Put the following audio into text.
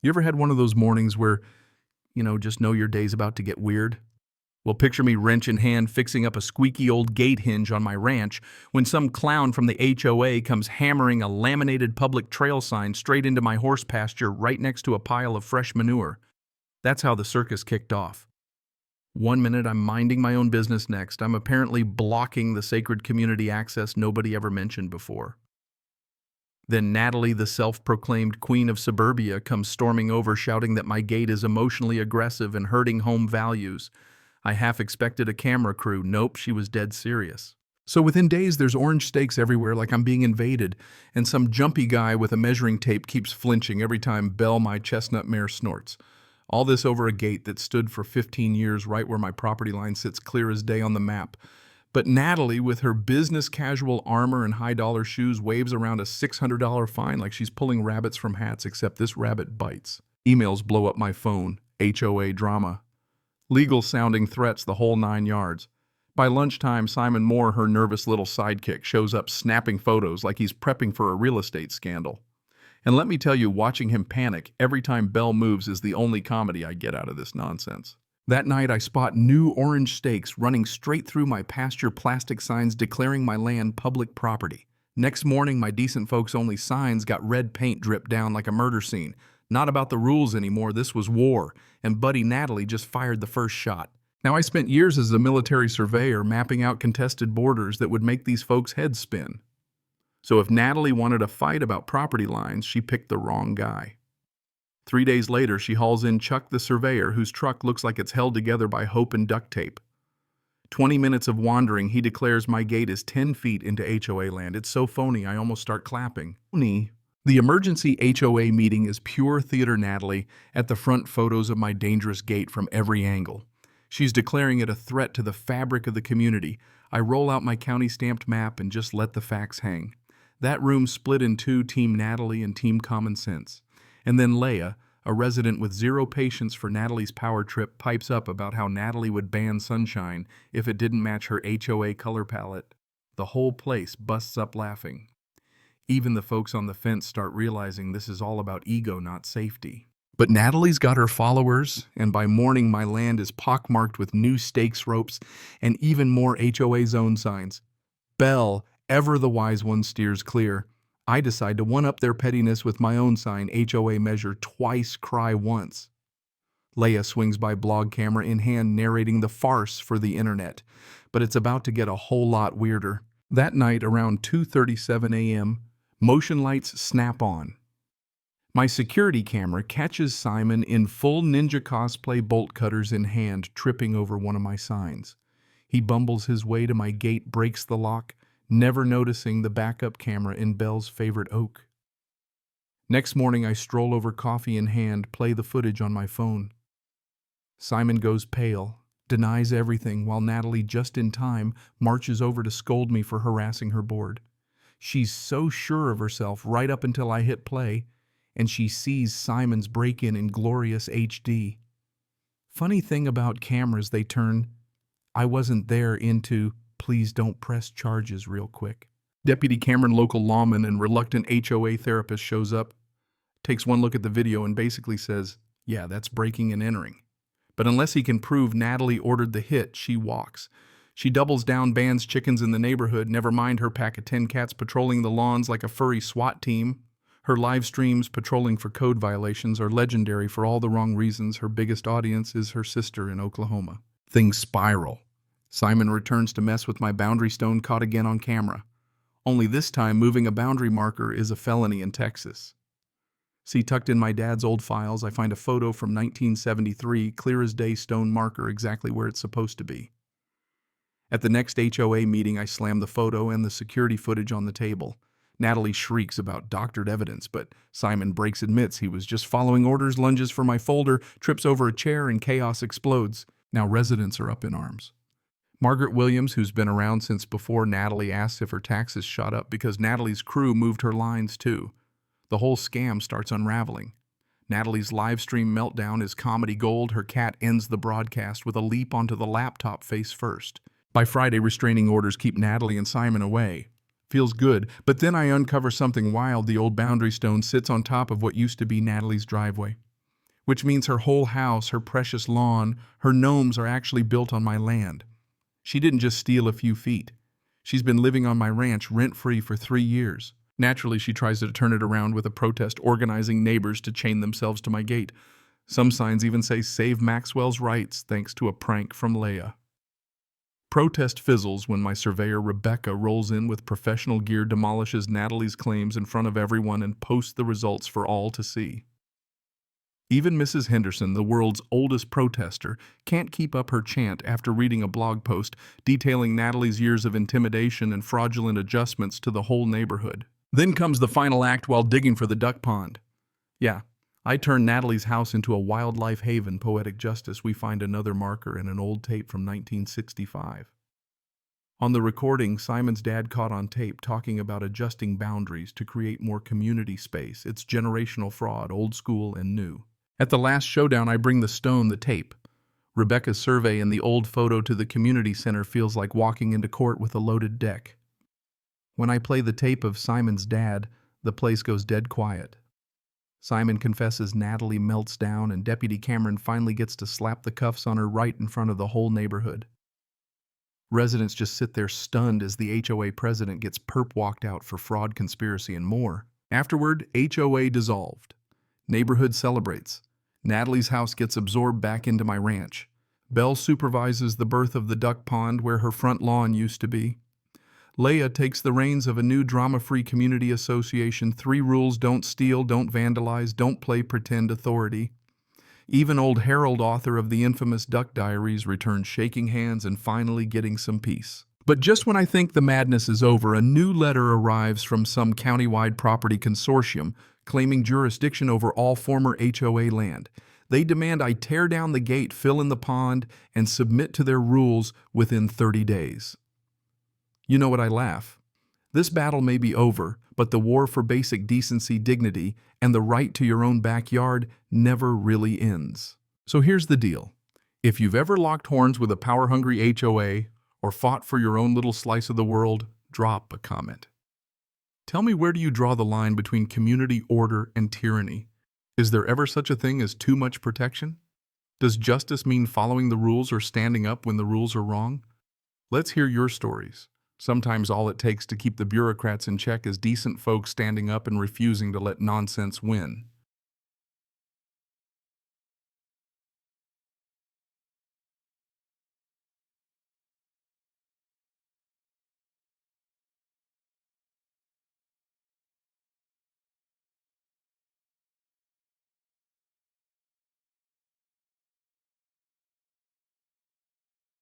You ever had one of those mornings where, just know your day's about to get weird? Well, picture me wrench in hand fixing up a squeaky old gate hinge on my ranch when some clown from the HOA comes hammering a laminated public trail sign straight into my horse pasture right next to a pile of fresh manure. That's how the circus kicked off. One minute I'm minding my own business, next I'm apparently blocking the sacred community access nobody ever mentioned before. Then Natalie, the self-proclaimed queen of suburbia, comes storming over shouting that my gate is emotionally aggressive and hurting home values. I half expected a camera crew. Nope, she was dead serious. So within days, there's orange stakes everywhere like I'm being invaded, and some jumpy guy with a measuring tape keeps flinching every time Belle, my chestnut mare, snorts. All this over a gate that stood for 15 years right where my property line sits clear as day on the map. But Natalie, with her business casual armor and high-dollar shoes, waves around a $600 fine like she's pulling rabbits from hats, except this rabbit bites. Emails blow up my phone. HOA drama. Legal-sounding threats, the whole 9 yards. By lunchtime, Simon Moore, her nervous little sidekick, shows up snapping photos like he's prepping for a real estate scandal. And let me tell you, watching him panic every time Belle moves is the only comedy I get out of this nonsense. That night, I spot new orange stakes running straight through my pasture plastic signs declaring my land public property. Next morning, my decent folks-only signs got red paint dripped down like a murder scene. Not about the rules anymore, this was war, and Buddy Natalie just fired the first shot. Now, I spent years as a military surveyor mapping out contested borders that would make these folks' heads spin. So if Natalie wanted a fight about property lines, she picked the wrong guy. 3 days later, she hauls in Chuck the surveyor, whose truck looks like it's held together by hope and duct tape. 20 minutes of wandering, he declares my gate is 10 feet into HOA land. It's so phony, I almost start clapping. Phony. The emergency HOA meeting is pure theater Natalie at the front, photos of my dangerous gate from every angle. She's declaring it a threat to the fabric of the community. I roll out my county-stamped map and just let the facts hang. That room split in two, Team Natalie and Team Common Sense. And then Leia, a resident with zero patience for Natalie's power trip, pipes up about how Natalie would ban sunshine if it didn't match her HOA color palette. The whole place busts up laughing. Even the folks on the fence start realizing this is all about ego, not safety. But Natalie's got her followers, and by morning my land is pockmarked with new stakes ropes and even more HOA zone signs. Belle, ever the wise one, steers clear. I decide to one-up their pettiness with my own sign, HOA measure twice, cry once. Leia swings by, blog camera in hand, narrating the farce for the internet. But it's about to get a whole lot weirder. That night, around 2:37 a.m., motion lights snap on. My security camera catches Simon in full ninja cosplay, bolt cutters in hand, tripping over one of my signs. He bumbles his way to my gate, breaks the lock, never noticing the backup camera in Belle's favorite oak. Next morning, I stroll over, coffee in hand, play the footage on my phone. Simon goes pale, denies everything, while Natalie, just in time, marches over to scold me for harassing her board. She's so sure of herself right up until I hit play, and she sees Simon's break-in in glorious HD. Funny thing about cameras, they turn "I wasn't there" into "please don't press charges" real quick. Deputy Cameron, local lawman and reluctant HOA therapist, shows up, takes one look at the video and basically says, yeah, that's breaking and entering. But unless he can prove Natalie ordered the hit, she walks. She doubles down, bans chickens in the neighborhood, never mind her pack of 10 cats patrolling the lawns like a furry SWAT team. Her live streams patrolling for code violations are legendary for all the wrong reasons. Her biggest audience is her sister in Oklahoma. Things spiral. Simon returns to mess with my boundary stone, caught again on camera. Only this time, moving a boundary marker is a felony in Texas. See, tucked in my dad's old files, I find a photo from 1973, clear as day, stone marker exactly where it's supposed to be. At the next HOA meeting, I slam the photo and the security footage on the table. Natalie shrieks about doctored evidence, but Simon breaks, admits he was just following orders, lunges for my folder, trips over a chair, and chaos explodes. Now residents are up in arms. Margaret Williams, who's been around since before Natalie, asks if her taxes shot up because Natalie's crew moved her lines too. The whole scam starts unraveling. Natalie's live stream meltdown is comedy gold. Her cat ends the broadcast with a leap onto the laptop face first. By Friday, restraining orders keep Natalie and Simon away. Feels good, but then I uncover something wild. The old boundary stone sits on top of what used to be Natalie's driveway. which means her whole house, her precious lawn, her gnomes are actually built on my land. She didn't just steal a few feet. She's been living on my ranch rent-free for 3 years. Naturally, she tries to turn it around with a protest organizing neighbors to chain themselves to my gate. Some signs even say "Save Maxwell's Rights," thanks to a prank from Leia. Protest fizzles when my surveyor Rebecca rolls in with professional gear, demolishes Natalie's claims in front of everyone, and posts the results for all to see. Even Mrs. Henderson, the world's oldest protester, can't keep up her chant after reading a blog post detailing Natalie's years of intimidation and fraudulent adjustments to the whole neighborhood. Then comes the final act while digging for the duck pond. Yeah, I turned Natalie's house into a wildlife haven. Poetic justice. We find another marker in an old tape from 1965. On the recording, Simon's dad caught on tape talking about adjusting boundaries to create more community space. It's generational fraud, old school and new. At the last showdown, I bring the stone, the tape. Rebecca's survey and the old photo to the community center feels like walking into court with a loaded deck. When I play the tape of Simon's dad, the place goes dead quiet. Simon confesses, Natalie melts down, and Deputy Cameron finally gets to slap the cuffs on her right in front of the whole neighborhood. Residents just sit there stunned as the HOA president gets perp walked out for fraud, conspiracy, and more. Afterward, HOA dissolved. Neighborhood celebrates. Natalie's house gets absorbed back into my ranch. Belle supervises the birth of the duck pond where her front lawn used to be. Leia takes the reins of a new drama-free community association. 3 rules: don't steal, don't vandalize, don't play pretend authority. Even old Harold, author of the infamous Duck Diaries, returns shaking hands and finally getting some peace. But just when I think the madness is over, a new letter arrives from some countywide property consortium claiming jurisdiction over all former HOA land. They demand I tear down the gate, fill in the pond, and submit to their rules within 30 days. You know what, I laugh. This battle may be over, but the war for basic decency, dignity, and the right to your own backyard never really ends. So here's the deal. If you've ever locked horns with a power-hungry HOA or fought for your own little slice of the world, drop a comment. Tell me, where do you draw the line between community order and tyranny? Is there ever such a thing as too much protection? Does justice mean following the rules or standing up when the rules are wrong? Let's hear your stories. Sometimes all it takes to keep the bureaucrats in check is decent folks standing up and refusing to let nonsense win.